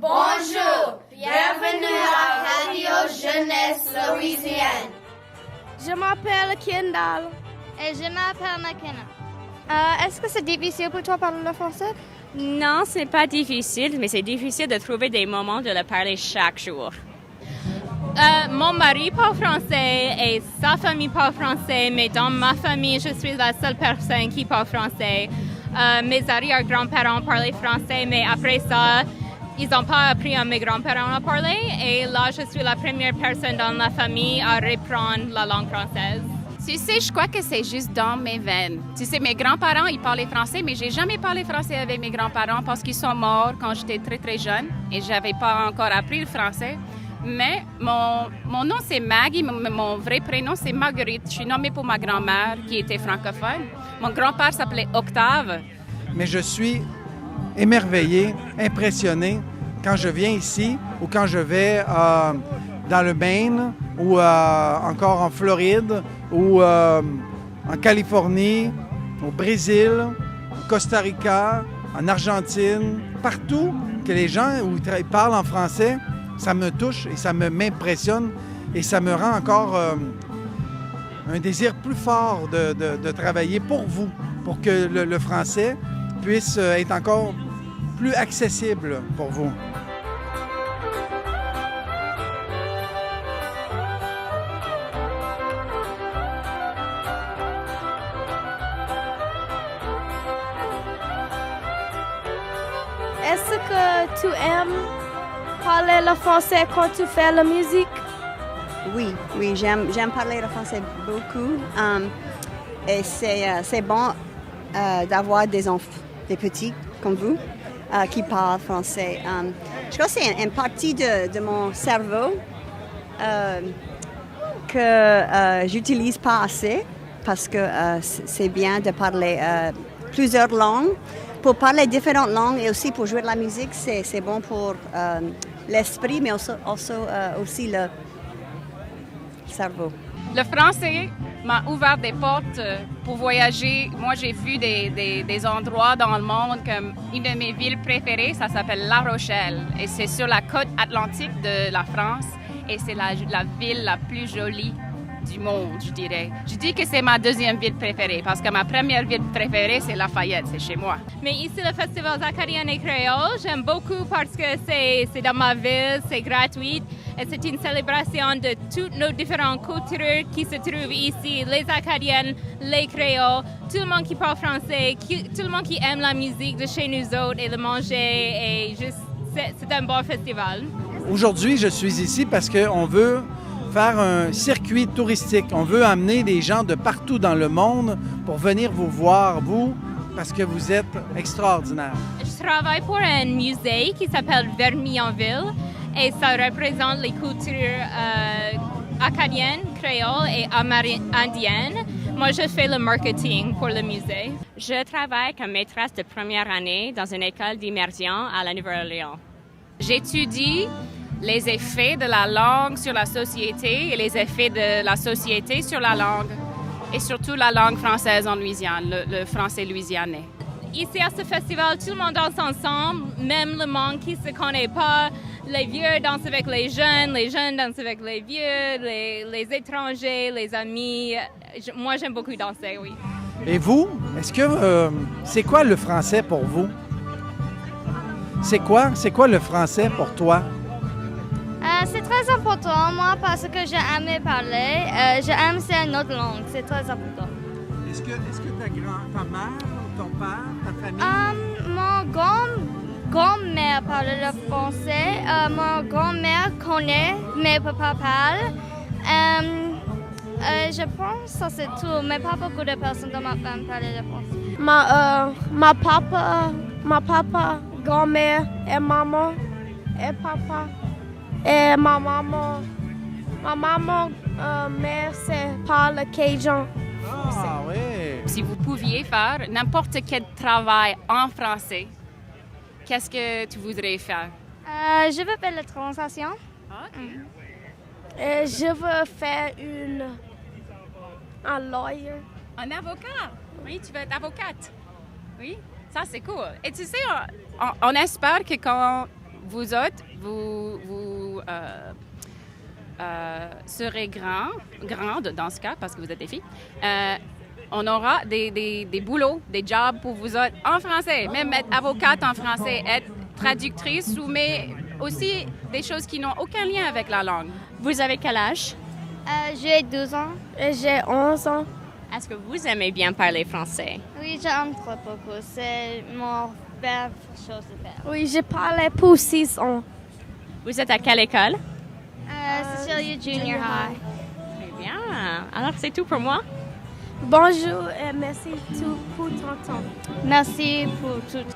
Bonjour, bienvenue à Radio Jeunesse Louisiane. Je m'appelle Kendall. Et je m'appelle McKenna. Est-ce que c'est difficile pour toi de parler le français? Non, c'est pas difficile, mais c'est difficile de trouver des moments de le parler chaque jour. Mon mari parle français et sa famille parle français, mais dans ma famille, je suis la seule personne qui parle français. Mes arrière-grands-parents parlaient français, mais après ça, ils n'ont pas appris à mes grands-parents à parler. Et là, je suis la première personne dans la famille à reprendre la langue française. Tu sais, je crois que c'est juste dans mes veines. Tu sais, mes grands-parents, ils parlaient français, mais j'ai jamais parlé français avec mes grands-parents parce qu'ils sont morts quand j'étais très, très jeune et j'avais pas encore appris le français. Mais mon nom, c'est Maggie. Mon vrai prénom, c'est Marguerite. Je suis nommée pour ma grand-mère qui était francophone. Mon grand-père s'appelait Octave. Mais je suis émerveillé, impressionné quand je viens ici ou quand je vais dans le Maine ou encore en Floride ou en Californie, au Brésil, au Costa Rica, en Argentine, partout que les gens où ils parlent en français, ça me touche et ça m'impressionne et ça me rend encore un désir plus fort de travailler pour vous, pour que le français puisse être encore plus accessible pour vous. Est-ce que tu aimes parler le français quand tu fais la musique? Oui, j'aime parler le français beaucoup. Et c'est bon d'avoir des petits comme vous qui parlent français. Je crois que c'est une partie de mon cerveau que j'utilise pas assez parce que c'est bien de parler plusieurs langues. Pour parler différentes langues et aussi pour jouer de la musique, c'est bon pour l'esprit, mais aussi le cerveau. Le français m'a ouvert des portes pour voyager. Moi, j'ai vu des endroits dans le monde comme une de mes villes préférées, ça s'appelle La Rochelle. Et c'est sur la côte atlantique de la France et c'est la ville la plus jolie du monde, je dirais. Je dis que c'est ma deuxième ville préférée parce que ma première ville préférée, c'est Lafayette, c'est chez moi. Mais ici, le Festival acadien et créole, j'aime beaucoup parce que c'est dans ma ville, c'est gratuit et c'est une célébration de toutes nos différentes cultures qui se trouvent ici, les Acadiennes, les créoles, tout le monde qui parle français, tout le monde qui aime la musique de chez nous autres et le manger et juste, c'est un bon festival. Aujourd'hui, je suis ici parce qu'on veut faire un circuit touristique. On veut amener des gens de partout dans le monde pour venir vous voir, vous, parce que vous êtes extraordinaire. Je travaille pour un musée qui s'appelle Vermillonville et ça représente les cultures acadiennes, créoles et amérindiennes. Moi, je fais le marketing pour le musée. Je travaille comme maîtresse de première année dans une école d'immersion à la Nouvelle-Orléans. J'étudie les effets de la langue sur la société et les effets de la société sur la langue, et surtout la langue française en Louisiane, le français louisianais. Ici, à ce festival, tout le monde danse ensemble, même le monde qui ne se connaît pas. Les vieux dansent avec les jeunes dansent avec les vieux, les étrangers, les amis. Moi, j'aime beaucoup danser, oui. Et vous, est-ce que c'est quoi le français pour vous? C'est quoi le français pour toi? C'est très important, moi, parce que j'aime parler. J'aime c'est une autre langue, c'est très important. Est-ce que ta mère, ton père, ta famille? Mon grand-mère parle le français. Mon grand-mère connaît, mais papa parle. Je pense que ça c'est tout, mais pas beaucoup de personnes dans ma famille parlent le français. Ma papa, grand-mère et maman et papa. Et ma maman, mère, parle cajun. Ah oui! Si vous pouviez faire n'importe quel travail en français, qu'est-ce que tu voudrais faire? Je veux faire la translation. Okay. Je veux faire un lawyer. Un avocat? Oui, tu veux être avocate? Oui, ça c'est cool. Et tu sais, on espère que quand vous autres, vous serez grandes dans ce cas, parce que vous êtes des filles. On aura des boulots, des jobs pour vous autres en français, même être avocate en français, être traductrice, mais aussi des choses qui n'ont aucun lien avec la langue. Vous avez quel âge? J'ai 12 ans. Et j'ai 11 ans. Est-ce que vous aimez bien parler français? Oui, j'aime trop beaucoup. C'est mon rêve chose de faire. Oui, j'ai parlé pour 6 ans. Vous êtes à quelle école? Cecilia Junior High. Très bien. Alors, c'est tout pour moi. Bonjour et merci pour ton temps. Merci pour tout.